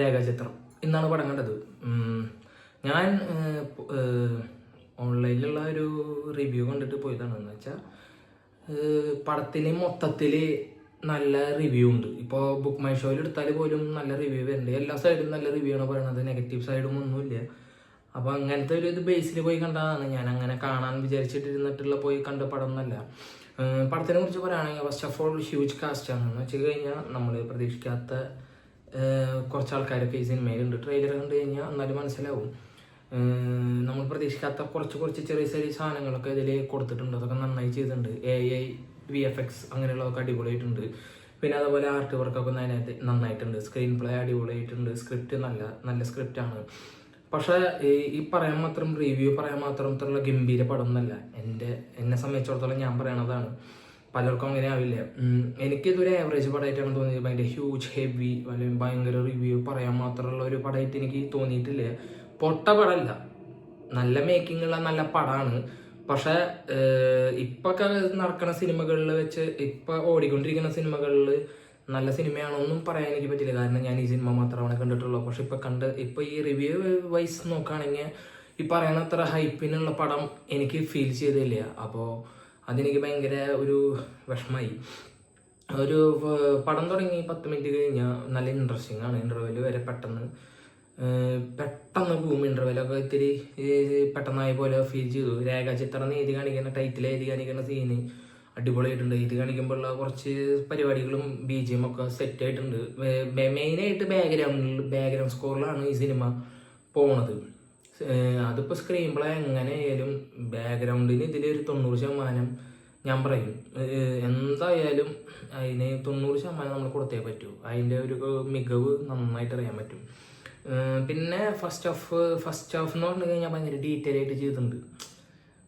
രേഖാചിത്രം ഇന്നാണ് പടം കണ്ടത്. ഞാൻ ഓൺലൈനിലുള്ള ഒരു റിവ്യൂ കണ്ടിട്ട് പോയതാണ്. എന്ന് വെച്ചാൽ പടത്തിന് മൊത്തത്തിൽ നല്ല റിവ്യൂ ഉണ്ട്. ഇപ്പോൾ ബുക്ക് മൈ ഷോയിൽ എടുത്താൽ പോലും നല്ല റിവ്യൂ വരുന്നുണ്ട്. എല്ലാ സൈഡും നല്ല റിവ്യൂ ആണ് പറയണത്, നെഗറ്റീവ് സൈഡും ഒന്നുമില്ല. അപ്പോൾ അങ്ങനത്തെ ഒരു ഇത് ബേസിൽ പോയി കണ്ടതാണ്. ഞാൻ അങ്ങനെ കാണാൻ വിചാരിച്ചിട്ടിരുന്നിട്ടുള്ള പോയി കണ്ട പടം എന്നല്ല. പടത്തിനെ കുറിച്ച് പറയുകയാണെങ്കിൽ first of all huge cast ആണ്. എന്ന് വെച്ച് കഴിഞ്ഞാൽ നമ്മൾ പ്രതീക്ഷിക്കാത്ത കുറച്ച് ആൾക്കാരൊക്കെ ഈ സിനിമയിലുണ്ട്. ട്രെയിലർ കണ്ടു കഴിഞ്ഞാൽ എന്നാലും മനസ്സിലാവും. നമ്മൾ പ്രതീക്ഷിക്കാത്ത കുറച്ച് ചെറിയ സാധനങ്ങളൊക്കെ ഇതിൽ കൊടുത്തിട്ടുണ്ട്. അതൊക്കെ നന്നായി ചെയ്തിട്ടുണ്ട്. AI VFX അങ്ങനെയുള്ളതൊക്കെ അടിപൊളിയായിട്ടുണ്ട്. പിന്നെ അതുപോലെ ആർട്ട് വർക്കൊക്കെ നന്നായിട്ടുണ്ട്. സ്ക്രീൻ പ്ലേ അടിപൊളിയായിട്ടുണ്ട്. സ്ക്രിപ്റ്റ് നല്ല സ്ക്രിപ്റ്റാണ്. പക്ഷേ ഈ പറയാൻ മാത്രം റിവ്യൂ പറയാൻ മാത്രമുള്ള ഗംഭീര പടം എന്നല്ല. എന്നെ സംബന്ധിച്ചിടത്തോളം ഞാൻ പറയണതാണ്. പലർക്കും അങ്ങനെ ആവില്ല. എനിക്കിതൊരു ആവറേജ് പടമായിട്ടാണ് തോന്നിയത്. ഭയങ്കര ഹ്യൂജ് ഹെവി അല്ലെങ്കിൽ ഭയങ്കര റിവ്യൂ പറയാൻ മാത്രമുള്ള ഒരു പടമായിട്ട് എനിക്ക് തോന്നിയിട്ടില്ല. പൊട്ട പടമല്ല, നല്ല മേക്കിംഗ് ഉള്ള നല്ല പടമാണ്. പക്ഷെ ഇപ്പൊക്കെ നടക്കുന്ന സിനിമകളിൽ വെച്ച് ഇപ്പം ഓടിക്കൊണ്ടിരിക്കുന്ന സിനിമകളിൽ നല്ല സിനിമയാണോന്നും പറയാൻ എനിക്ക് പറ്റില്ല. കാരണം ഞാൻ ഈ സിനിമ മാത്രമാണ് കണ്ടിട്ടുള്ളൂ. പക്ഷെ ഇപ്പം ഈ റിവ്യൂ വൈസ് നോക്കുകയാണെങ്കിൽ ഈ പറയുന്ന അത്ര ഹൈപ്പിനുള്ള പടം എനിക്ക് ഫീൽ ചെയ്തില്ല. അപ്പോൾ അതെനിക്ക് ഭയങ്കര ഒരു വിഷമമായി. ഒരു പടം തുടങ്ങി 10 മിനിറ്റ് കഴിഞ്ഞാൽ നല്ല ഇൻട്രസ്റ്റിംഗ് ആണ്. ഇൻ്റർവെല് വരെ പെട്ടെന്ന് പോകും. ഇൻ്റർവെല്ലൊക്കെ ഇത്തിരി പെട്ടെന്നായ പോലെ ഫീൽ ചെയ്തു. രേഖാചിത്രം എഴുതി കാണിക്കുന്ന ടൈറ്റിൽ എഴുതി കാണിക്കുന്ന സീന് അടിപൊളിയായിട്ടുണ്ട്. ഇത് കാണിക്കുമ്പോഴുള്ള കുറച്ച് പരിപാടികളും BGM ഒക്കെ സെറ്റ് ആയിട്ടുണ്ട്. മെയിനായിട്ട് ബാക്ക്ഗ്രൗണ്ട് സ്കോറിലാണ് ഈ സിനിമ പോണത്. അതിപ്പോൾ സ്ക്രീൻ പ്ലേ എങ്ങനെയായാലും ബാക്ക്ഗ്രൗണ്ടിന് ഇതിലൊരു 90% ഞാൻ പറയും. എന്തായാലും അതിന് 90% നമ്മൾ കൊടുത്തേ പറ്റൂ. അതിൻ്റെ ഒരു മികവ് നന്നായിട്ട് അറിയാൻ പറ്റും. പിന്നെ ഫസ്റ്റ് ഹാഫ് എന്ന് പറഞ്ഞു കഴിഞ്ഞാൽ ഭയങ്കര ഡീറ്റെയിൽ ആയിട്ട് ചെയ്തിട്ടുണ്ട്.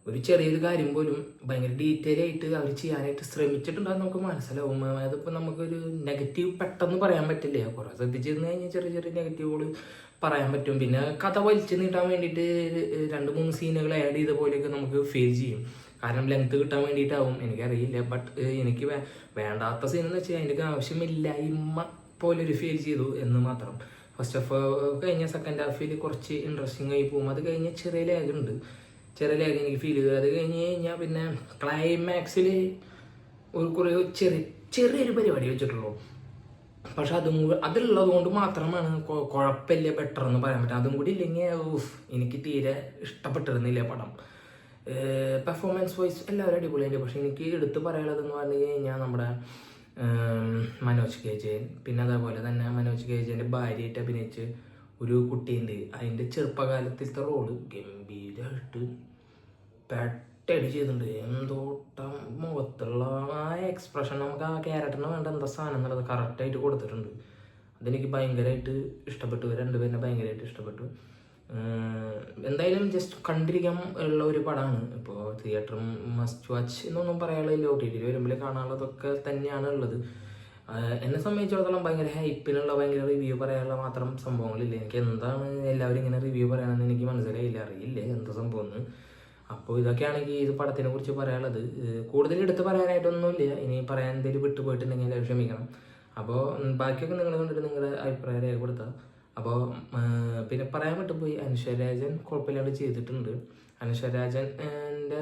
ഒരു ചെറിയൊരു കാര്യം പോലും ഭയങ്കര ഡീറ്റെയിൽ ആയിട്ട് അവർ ചെയ്യാനായിട്ട് ശ്രമിച്ചിട്ടുണ്ടെന്ന് നമുക്ക് മനസ്സിലാവും. അതിപ്പോൾ നമുക്കൊരു നെഗറ്റീവ് പെട്ടെന്ന് പറയാൻ പറ്റില്ല. കുറേ ശ്രദ്ധിച്ചിരുന്നു കഴിഞ്ഞാൽ ചെറിയ നെഗറ്റീവുകൾ പറയാൻ പറ്റും. പിന്നെ കഥ വലിച്ചു നീട്ടാൻ വേണ്ടിയിട്ട് 2-3 സീനുകൾ ആഡ് ചെയ്ത പോലെയൊക്കെ നമുക്ക് ഫീൽ ചെയ്യും. കാരണം ലെങ്ത് കിട്ടാൻ വേണ്ടിയിട്ടാവും, എനിക്കറിയില്ല. ബട്ട് എനിക്ക് വേണ്ടാത്ത സീൻ എന്ന് വെച്ചാൽ അതിൻ്റെ ആവശ്യമില്ലായ്മ പോലൊരു ഫീൽ ചെയ്തു എന്ന് മാത്രം. ഫസ്റ്റ് ഹാഫ് കഴിഞ്ഞ സെക്കൻഡ് ഹാഫിൽ കുറച്ച് ഇൻട്രസ്റ്റിംഗ് ആയി പോകും. അത് കഴിഞ്ഞ് ചെറിയ ലാഗ് എനിക്ക് ഫീൽ ചെയ്തു. അത് കഴിഞ്ഞ് കഴിഞ്ഞാൽ പിന്നെ ക്ലൈമാക്സിൽ ചെറിയൊരു പരിപാടി വെച്ചിട്ടുള്ളൂ. പക്ഷെ അതുള്ളത് കൊണ്ട് മാത്രമാണ് കുഴപ്പമില്ല, ബെറ്റർ എന്ന് പറയാൻ പറ്റും. അതും കൂടി ഇല്ലെങ്കിൽ എനിക്ക് തീരെ ഇഷ്ടപ്പെട്ടിരുന്നില്ല പടം. പെർഫോമൻസ് വൈസ് എല്ലാവരും അടിപൊളിയായിട്ട്. പക്ഷെ എനിക്ക് എടുത്ത് പറയാനുള്ളതെന്ന് പറഞ്ഞു കഴിഞ്ഞാൽ നമ്മുടെ മനോജ് കെ ജയൻ, പിന്നെ അതേപോലെ തന്നെ മനോജ് കെ ജയൻ്റെ ഭാര്യയായിട്ട് അഭിനയിച്ച് ഒരു കുട്ടീൻ്റെ അതിൻ്റെ ചെറുപ്പകാലത്തിലത്തെ റോള് ഗംഭീരമായിട്ട് പെട്ടടി ചെയ്തിട്ടുണ്ട്. എന്തോട്ടം മുഖത്തുള്ള ആ എക്സ്പ്രഷൻ, നമുക്ക് ആ ക്യാരക്ടറിന് വേണ്ട എന്താ സാധനം എന്നുള്ളത് കറക്റ്റായിട്ട് കൊടുത്തിട്ടുണ്ട്. അതെനിക്ക് ഭയങ്കരമായിട്ട് ഇഷ്ടപ്പെട്ടു. രണ്ടുപേരെ ഭയങ്കരമായിട്ട് ഇഷ്ടപ്പെട്ടു. എന്തായാലും ജസ്റ്റ് കണ്ടിരിക്കാൻ ഉള്ള ഒരു പടമാണ്. ഇപ്പോൾ തിയേറ്ററും മസ്റ്റ് വാച്ച് എന്നൊന്നും പറയാനുള്ളതില്ല. OTT വരുമ്പോൾ കാണാനുള്ളതൊക്കെ തന്നെയാണ് ഉള്ളത്. എന്നെ സംബന്ധിച്ചിടത്തോളം ഭയങ്കര ഹൈപ്പിനുള്ള ഭയങ്കര റിവ്യൂ പറയാനുള്ള മാത്രം സംഭവങ്ങളില്ല. എനിക്ക് എന്താണ് എല്ലാവരും ഇങ്ങനെ റിവ്യൂ പറയാനെന്ന് എനിക്ക് മനസ്സിലായില്ല, അറിയില്ല എന്താ സംഭവം എന്ന്. അപ്പോൾ ഇതൊക്കെയാണെങ്കിൽ ഇത് പടത്തിനെ കുറിച്ച് പറയാനുള്ളത്. കൂടുതൽ എടുത്ത് പറയാനായിട്ടൊന്നുമില്ല. ഇനി പറയാൻ എന്തെങ്കിലും വിട്ടുപോയിട്ടുണ്ടെങ്കിൽ എല്ലാവരും ക്ഷമിക്കണം. അപ്പോൾ ബാക്കിയൊക്കെ നിങ്ങൾ കണ്ടിട്ട് നിങ്ങളുടെ അഭിപ്രായം രേഖപ്പെടുത്തുക. അപ്പോൾ പിന്നെ പറയാൻ വിട്ടുപോയി, അനശ്വരരാജൻ കുഴപ്പമില്ലാണ്ട് ചെയ്തിട്ടുണ്ട്. അനശ്വരരാജൻ്റെ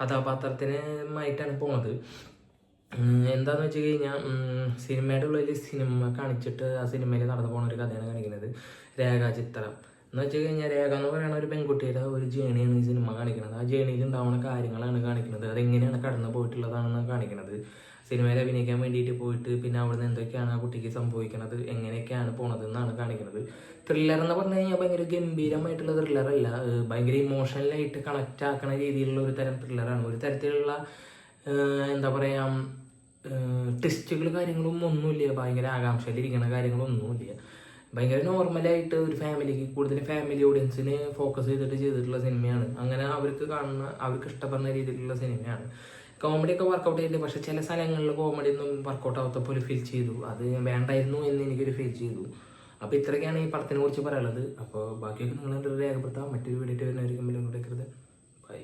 കഥാപാത്രത്തിനുമായിട്ടാണ് പോണത്. എന്താന്ന് വെച്ച് കഴിഞ്ഞാൽ സിനിമയുടെ ഉള്ളിൽ സിനിമ കാണിച്ചിട്ട് ആ സിനിമയിൽ നടന്നു പോകുന്ന ഒരു കഥയാണ് കാണിക്കുന്നത്. രേഖാചിത്രം എന്ന് വെച്ച് കഴിഞ്ഞാൽ രേഖ എന്ന് പറയുന്ന ഒരു പെൺകുട്ടിയുടെ ഒരു ജേണിയാണ് ഈ സിനിമ കാണിക്കുന്നത്. ആ ജേണിയിൽ ഉണ്ടാവുന്ന കാര്യങ്ങളാണ് കാണിക്കുന്നത്. അതെങ്ങനെയാണ് കടന്നു പോയിട്ടുള്ളതാണെന്ന് കാണിക്കുന്നത്. സിനിമയിൽ അഭിനയിക്കാൻ വേണ്ടിയിട്ട് പോയിട്ട് പിന്നെ അവിടുന്ന് എന്തൊക്കെയാണ് ആ കുട്ടിക്ക് സംഭവിക്കുന്നത്, എങ്ങനെയൊക്കെയാണ് പോണത് എന്നാണ് കാണിക്കുന്നത്. ത്രില്ലർ എന്ന് പറഞ്ഞു കഴിഞ്ഞാൽ ഭയങ്കര ഗംഭീരമായിട്ടുള്ള ത്രില്ലറല്ല, ഭയങ്കര ഇമോഷണലായിട്ട് കണക്റ്റ് ആക്കുന്ന രീതിയിലുള്ള ഒരു തരം ത്രില്ലറാണ്. ഒരു തരത്തിലുള്ള എന്താ പറയുക ടെസ്റ്റുകൾ കാര്യങ്ങളും ഒന്നുമില്ല. ഭയങ്കര ആകാംക്ഷയിലിരിക്കുന്ന കാര്യങ്ങളൊന്നുമില്ല. ഭയങ്കര നോർമലായിട്ട് ഒരു ഫാമിലിക്ക്, കൂടുതൽ ഫാമിലി ഓഡിയൻസിനെ ഫോക്കസ് ചെയ്തിട്ടുള്ള സിനിമയാണ്. അങ്ങനെ അവർക്ക് ഇഷ്ടപ്പെടുന്ന രീതിയിലുള്ള സിനിമയാണ്. കോമഡിയൊക്കെ വർക്കൗട്ട് ചെയ്തില്ല. പക്ഷെ ചില സ്ഥലങ്ങളിൽ കോമഡി ഒന്നും വർക്കൗട്ട് ആവാത്ത പോലെ ഫീൽ ചെയ്തു. അത് വേണ്ടായിരുന്നു എന്ന് എനിക്കൊരു ഫീൽ ചെയ്തു. അപ്പോൾ ഇത്രയൊക്കെയാണ് ഈ പടത്തിനെ കുറിച്ച് പറയാനുള്ളത്. അപ്പോൾ ബാക്കിയൊക്കെ നിങ്ങൾ രേഖപ്പെടുത്താം. മറ്റൊരു വീഡിയോ വരുന്നവരിക്കും. ബൈ.